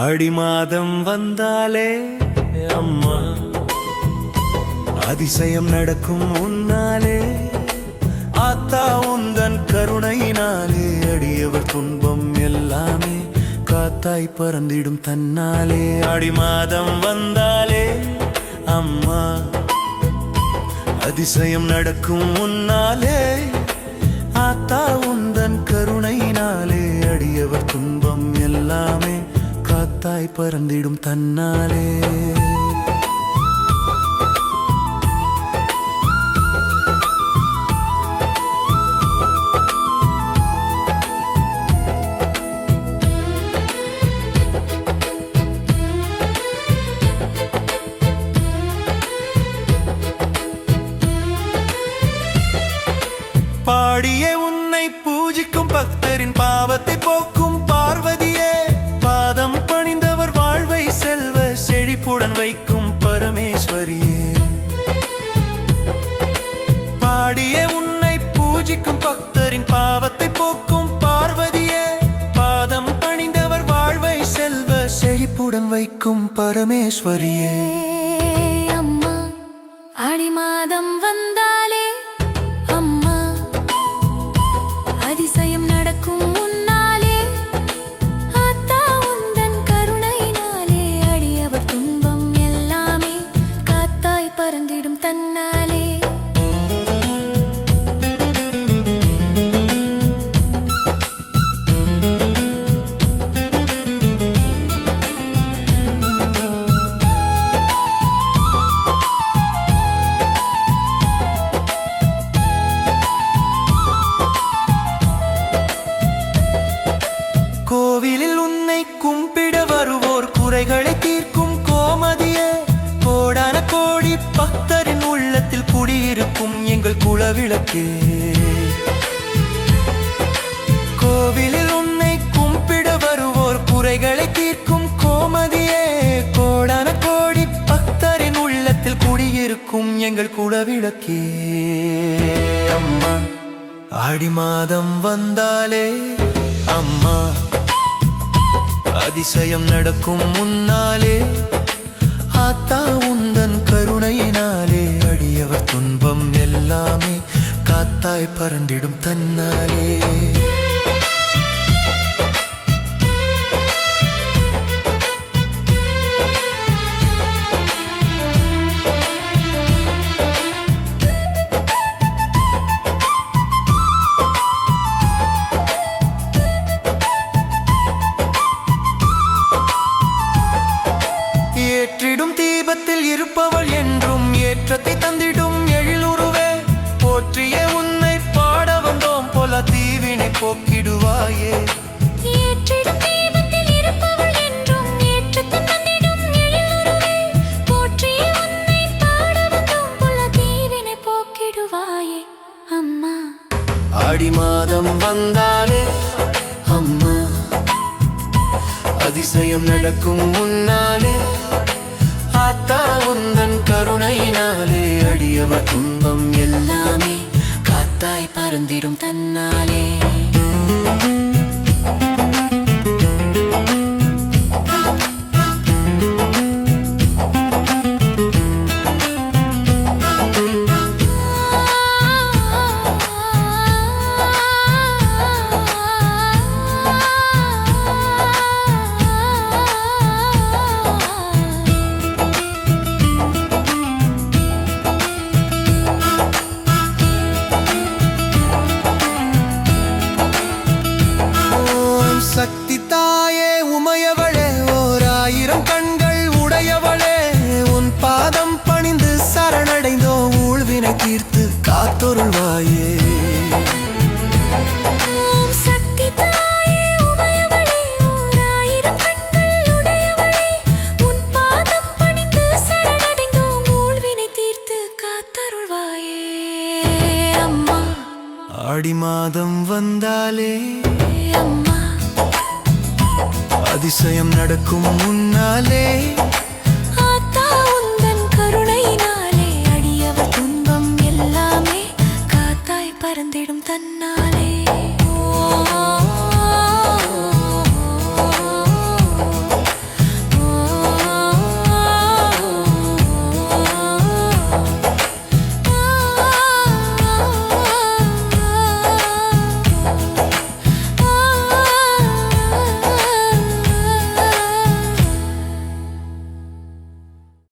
ஆடி மாதம் வந்தாலே அம்மா அதிசயம் நடக்கும் உன்னாலே ஆத்தா உந்தன் கருணையினாலே அடியவர் துன்பம் எல்லாமே காத்தாய் பறந்திடும் தன்னாலே ஆடி மாதம் வந்தாலே அம்மா அதிசயம் நடக்கும் உன்னாலே ஆத்தா உந்தன் கருணையினாலே அடியவர் துன்பம் எல்லாமே காத்தாய் பறந்திடும் தன்னாலே பாடியே உன்னை பூஜிக்கும் பக்தரின் பாவத்தை போக்கும் பார்வதியே பாதம் பணிந்தவர் வாழ்வை செல்வ செழிப்புடன் வைக்கும் பரமேஸ்வரியே பாடியே உன்னை பூஜிக்கும் பக்தரின் பாவத்தை போக்கும் பார்வதியே பாதம் பணிந்தவர் வாழ்வை செல்வ செழிப்புடன் வைக்கும் பரமேஸ்வரியே அம்மா ஆடி மாதம் வந்தாலே அம்மா அதிசயம் நடக்கும் முன்னாலே ஆத்தா உந்தன் கருணையினாலே அடியவர் துன்பம் எல்லாமே காத்தாய் பறந்திடும் தன்னாலே கோவிலில் உன்னை கும்பிட வருவோர் குறைகளை தீர்க்கும் கோமதியே கோடான கோடி பக்தரின் உள்ளத்தில் குடியிருக்கும் எங்கள் குலவிளக்கே கோவிலில் உன்னை கும்பிட வருவோர் குறைகளை தீர்க்கும் கோமதியே கோடான கோடி பக்தரின் உள்ளத்தில் குடியிருக்கும் எங்கள் குலவிளக்கே அம்மா ஆடி மாதம் வந்தாலே அம்மா அதிசயம் நடக்கும் முன்னாலே ஆத்தா உந்தன் கருணையினாலே அடியவர் துன்பம் எல்லாமே காத்தாய் பறந்திடும் தன்னாலே ஏற்றிடும் தீபத்தில் இருப்பவள் என்றும் ஏற்றத்தை தந்திடும் எழிலுருவே போற்றிய உன்னை பாட வந்தோம் போல தீவினை போக்கிடுவாயே ஏற்றிடும் தீபத்தில் இருப்பவள் என்றும் ஏற்றத்தை தந்திடும் எழிலுருவே போற்றிய உன்னை பாட வந்தோம் போல தீவினை போக்கிடுவாயே அம்மா ஆடி மாதம் வந்தாலே அம்மா அதிசயம் நடக்கும் முன்னாலே ஆத்தா உந்தன் கருணையினாலே அடியவர் துன்பம் எல்லாமே காத்தாய் பறந்திடும் தன்னாலே சக்தி தாயே உமையவளே ஓர் ஆயிரம் கண்கள் உடையவளே உன் பாதம் பணிந்து சரணடைந்தோ ஊழ்வினை தீர்த்து காத்தொருள்வாயே சக்தி தாயே உமையவளே ஓர் ஆயிரம் கண்கள் உடையவளே உன் பாதம் பணிந்து சரணடைந்தோ ஊழ்வினை தீர்த்து காத்தருள்வாயே அம்மா ஆடி மாதம் வந்தாலே அம்மா அதிசயம் நடக்கும் முன்னாலே